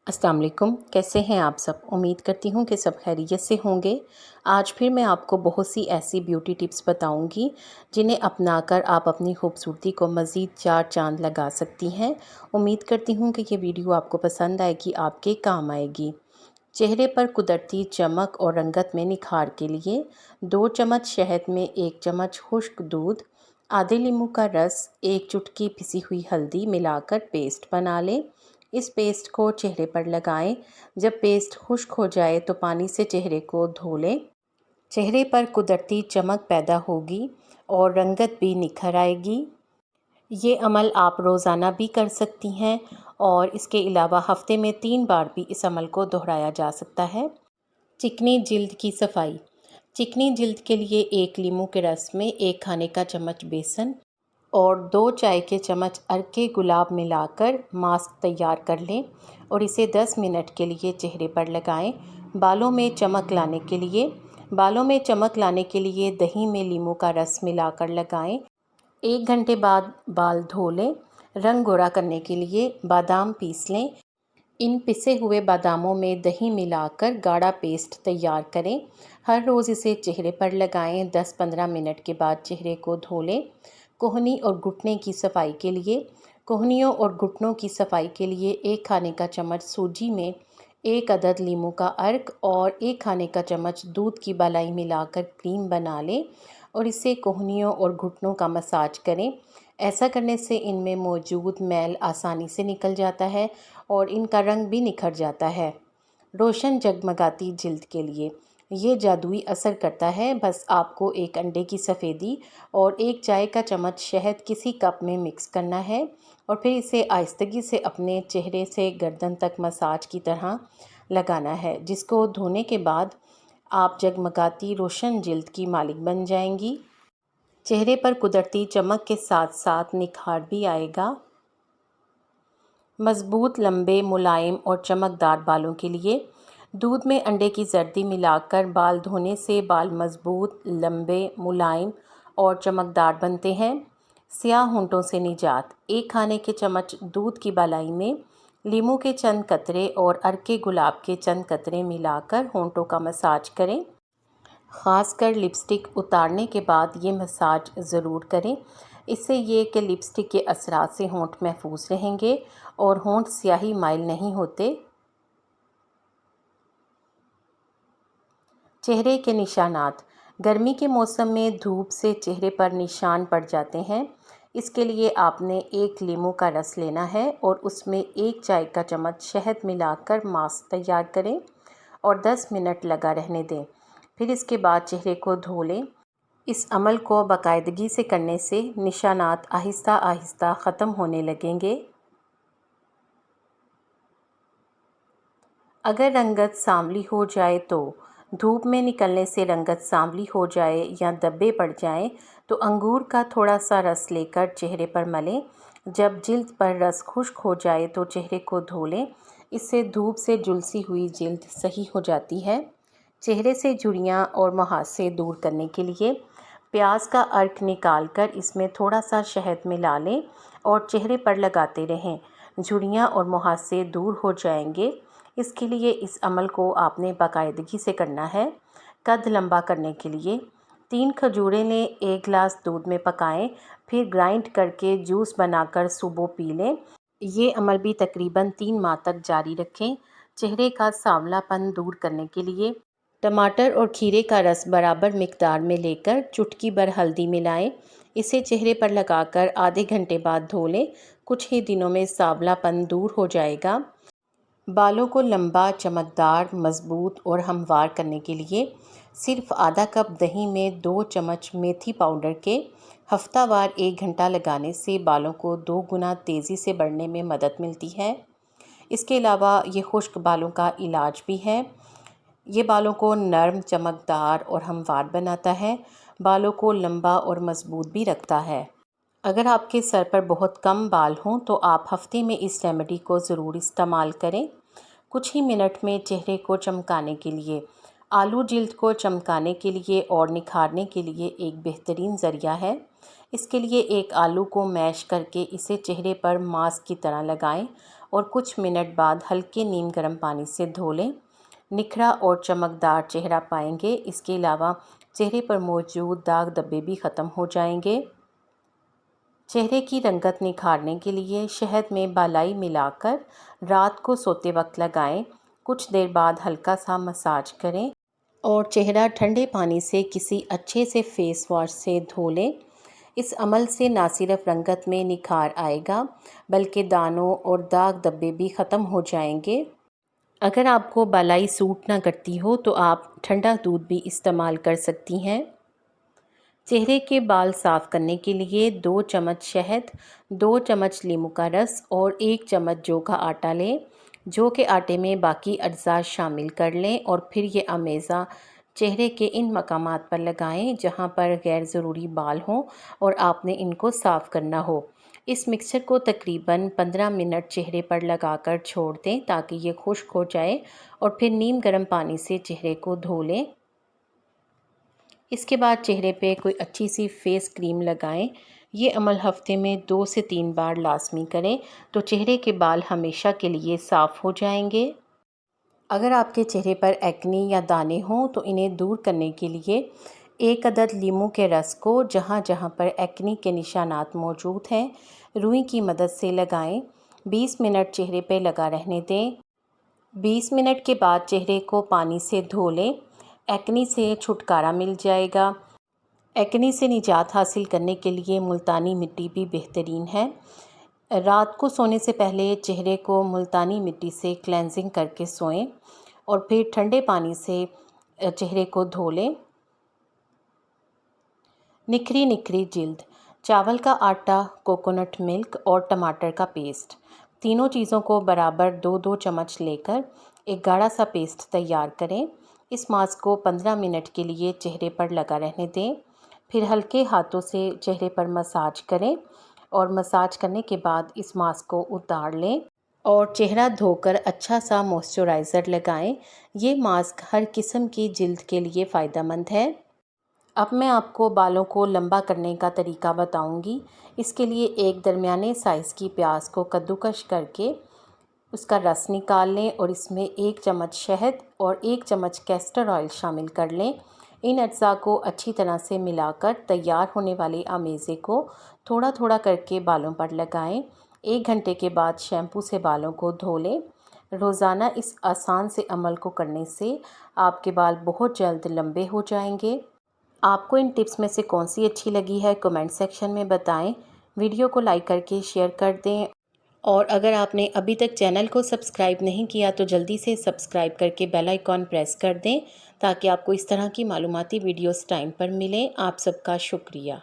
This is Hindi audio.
अस्सलाम वालेकुम। कैसे हैं आप सब? उम्मीद करती हूँ कि सब खैरियत से होंगे। आज फिर मैं आपको बहुत सी ऐसी ब्यूटी टिप्स बताऊँगी जिन्हें अपनाकर आप अपनी खूबसूरती को मज़ीद चार चाँद लगा सकती हैं। उम्मीद करती हूँ कि ये वीडियो आपको पसंद आएगी, आपके काम आएगी। चेहरे पर कुदरती चमक और रंगत में निखार के लिए 2 चम्मच शहद में 1 चम्मच खुश्क दूध, आधे नींबू का रस, 1 चुटकी पिसी हुई हल्दी मिलाकर पेस्ट बना लें। इस पेस्ट को चेहरे पर लगाएं। जब पेस्ट खुश्क हो जाए तो पानी से चेहरे को धो लें। चेहरे पर कुदरती चमक पैदा होगी और रंगत भी निखर आएगी। ये अमल आप रोज़ाना भी कर सकती हैं और इसके अलावा हफ्ते में 3 बार भी इस अमल को दोहराया जा सकता है। चिकनी जिल्द की सफाई। चिकनी जिल्द के लिए 1 नींबू के रस में 1 खाने का चम्मच बेसन और 2 चाय के चम्मच अर्के गुलाब मिलाकर मास्क तैयार कर लें और इसे 10 मिनट के लिए चेहरे पर लगाएं। बालों में चमक लाने के लिए दही में नींबू का रस मिलाकर लगाएं। 1 घंटे बाद बाल धो लें। रंग गोरा करने के लिए बादाम पीस लें। इन पिसे हुए बादामों में दही मिलाकर गाढ़ा पेस्ट तैयार करें। हर रोज़ इसे चेहरे पर लगाएं। 10-15 मिनट के बाद चेहरे को धो लें। कोहनी और घुटने की सफाई के लिए कोहनियों और घुटनों की सफाई के लिए 1 खाने का चम्मच सूजी में 1 अदद नींबू का अर्क और 1 खाने का चम्मच दूध की मलाई मिलाकर क्रीम बना लें और इसे कोहनियों और घुटनों का मसाज करें। ऐसा करने से इनमें मौजूद मैल आसानी से निकल जाता है और इनका रंग भी निखर जाता है। रोशन जगमगाती जिल्द के लिए ये जादुई असर करता है। बस आपको 1 अंडे की सफ़ेदी और 1 चाय का चम्मच शहद किसी कप में मिक्स करना है और फिर इसे आहिस्तगी से अपने चेहरे से गर्दन तक मसाज की तरह लगाना है, जिसको धोने के बाद आप जगमगाती रोशन जिल्द की मालिक बन जाएंगी। चेहरे पर कुदरती चमक के साथ साथ निखार भी आएगा। मज़बूत, लंबे, मुलायम और चमकदार बालों के लिए दूध में अंडे की जर्दी मिलाकर बाल धोने से बाल मज़बूत, लंबे, मुलायम और चमकदार बनते हैं। स्याह होंठों से निजात। 1 खाने के चम्मच दूध की बालाई में नींबू के चंद कतरे और अर्के गुलाब के चंद कतरे मिलाकर होंठों का मसाज करें। ख़ासकर लिपस्टिक उतारने के बाद ये मसाज ज़रूर करें। इससे ये कि लिपस्टिक के असरात से होंठ महफूज रहेंगे और होंठ स्याही माइल नहीं होते। चेहरे के निशानात। गर्मी के मौसम में धूप से चेहरे पर निशान पड़ जाते हैं। इसके लिए आपने 1 नींबू का रस लेना है और उसमें 1 चाय का चम्मच शहद मिलाकर मास्क तैयार करें और 10 मिनट लगा रहने दें। फिर इसके बाद चेहरे को धो लें। इस अमल को बाकायदगी से करने से निशानात आहिस्ता आहिस्ता ख़त्म होने लगेंगे। अगर रंगत सांवली हो जाए तो धूप में निकलने से रंगत सांवली हो जाए या धब्बे पड़ जाएं तो अंगूर का थोड़ा सा रस लेकर चेहरे पर मलें। जब जिल्द पर रस खुश्क हो जाए तो चेहरे को धो लें। इससे धूप से झुलसी हुई जिल्द सही हो जाती है। चेहरे से झुर्रियाँ और मुहासे दूर करने के लिए प्याज का अर्क निकालकर इसमें थोड़ा सा शहद मिला लें और चेहरे पर लगाते रहें। झुर्रियाँ और मुहासे दूर हो जाएंगे। इसके लिए इस अमल को आपने बाकायदगी से करना है। कद लंबा करने के लिए 3 खजूरें लें, 1 गिलास दूध में पकाएं, फिर ग्राइंड करके जूस बनाकर सुबह पी लें। ये अमल भी तकरीबन 3 माह तक जारी रखें। चेहरे का सांवलापन दूर करने के लिए टमाटर और खीरे का रस बराबर मिकदार में लेकर चुटकी भर हल्दी मिलाएं। इसे चेहरे पर लगाकर आधे घंटे बाद धो लें। कुछ ही दिनों में सांवलापन दूर हो जाएगा। बालों को लंबा, चमकदार, मज़बूत और हमवार करने के लिए सिर्फ आधा कप दही में 2 चम्मच मेथी पाउडर के हफ्तावार 1 घंटा लगाने से बालों को 2 गुना तेज़ी से बढ़ने में मदद मिलती है। इसके अलावा ये खुश्क बालों का इलाज भी है। ये बालों को नर्म, चमकदार और हमवार बनाता है। बालों को लंबा और मज़बूत भी रखता है। अगर आपके सर पर बहुत कम बाल हों तो आप हफ्ते में इस रेमेडी को ज़रूर इस्तेमाल करें। कुछ ही मिनट में चेहरे को चमकाने के लिए आलू जिल्द को चमकाने के लिए और निखारने के लिए एक बेहतरीन ज़रिया है। इसके लिए 1 आलू को मैश करके इसे चेहरे पर मास्क की तरह लगाएं और कुछ मिनट बाद हल्के नीम गर्म पानी से धो लें। निखरा और चमकदार चेहरा पाएंगे। इसके अलावा चेहरे पर मौजूद दाग धब्बे भी ख़त्म हो जाएंगे। चेहरे की रंगत निखारने के लिए शहद में बालाई मिलाकर रात को सोते वक्त लगाएं। कुछ देर बाद हल्का सा मसाज करें और चेहरा ठंडे पानी से किसी अच्छे से फेस वॉश से धो लें। इस अमल से ना सिर्फ रंगत में निखार आएगा बल्कि दानों और दाग धब्बे भी ख़त्म हो जाएंगे। अगर आपको बालाई सूट ना करती हो तो आप ठंडा दूध भी इस्तेमाल कर सकती हैं। चेहरे के बाल साफ़ करने के लिए 2 चम्मच शहद, 2 चम्मच नींबू का रस और 1 चम्मच जौ का आटा लें। जौ के आटे में बाकी अज्जा शामिल कर लें और फिर ये अमेज़ा चेहरे के इन मकामात पर लगाएं जहां पर गैर ज़रूरी बाल हों और आपने इनको साफ़ करना हो। इस मिक्सचर को तकरीबन 15 मिनट चेहरे पर लगाकर छोड़ दें ताकि ये खुश्क हो जाए और फिर नीम गर्म पानी से चेहरे को धो लें। इसके बाद चेहरे पे कोई अच्छी सी फेस क्रीम लगाएं। ये अमल हफ्ते में 2 से 3 बार लाजमी करें तो चेहरे के बाल हमेशा के लिए साफ़ हो जाएंगे। अगर आपके चेहरे पर एक्ने या दाने हों तो इन्हें दूर करने के लिए 1 अदद नींबू के रस को जहाँ जहाँ पर एक्ने के निशानात मौजूद हैं रुई की मदद से लगाएं। 20 मिनट चेहरे पे लगा रहने दें। 20 मिनट के बाद चेहरे को पानी से धो लें। एक्ने से छुटकारा मिल जाएगा। एक्ने से निजात हासिल करने के लिए मुल्तानी मिट्टी भी बेहतरीन है। रात को सोने से पहले चेहरे को मुल्तानी मिट्टी से क्लेंजिंग करके सोएं और फिर ठंडे पानी से चेहरे को धो लें। निखरी निखरी जिल्द, चावल का आटा, कोकोनट मिल्क और टमाटर का पेस्ट, तीनों चीज़ों को बराबर 2-2 चम्मच लेकर एक गाढ़ा सा पेस्ट तैयार करें। इस मास्क को 15 मिनट के लिए चेहरे पर लगा रहने दें। फिर हल्के हाथों से चेहरे पर मसाज करें और मसाज करने के बाद इस मास्क को उतार लें और चेहरा धोकर अच्छा सा मॉइस्चराइज़र लगाएं। ये मास्क हर किस्म की जिल्द के लिए फ़ायदेमंद है। अब मैं आपको बालों को लंबा करने का तरीका बताऊंगी। इसके लिए एक दरमियाने साइज़ की प्याज को कद्दूकश करके उसका रस निकाल लें और इसमें 1 चम्मच शहद और 1 चम्मच कैस्टर ऑयल शामिल कर लें। इन अज्जा को अच्छी तरह से मिलाकर तैयार होने वाले अमेज़े को थोड़ा थोड़ा करके बालों पर लगाएं। 1 घंटे के बाद शैम्पू से बालों को धो लें। रोज़ाना इस आसान से अमल को करने से आपके बाल बहुत जल्द लंबे हो जाएंगे। आपको इन टिप्स में से कौन सी अच्छी लगी है कमेंट सेक्शन में बताएं। वीडियो को लाइक करके शेयर कर दें और अगर आपने अभी तक चैनल को सब्सक्राइब नहीं किया तो जल्दी से सब्सक्राइब करके बेल आइकॉन प्रेस कर दें ताकि आपको इस तरह की मालूमाती वीडियोस टाइम पर मिलें। आप सबका शुक्रिया।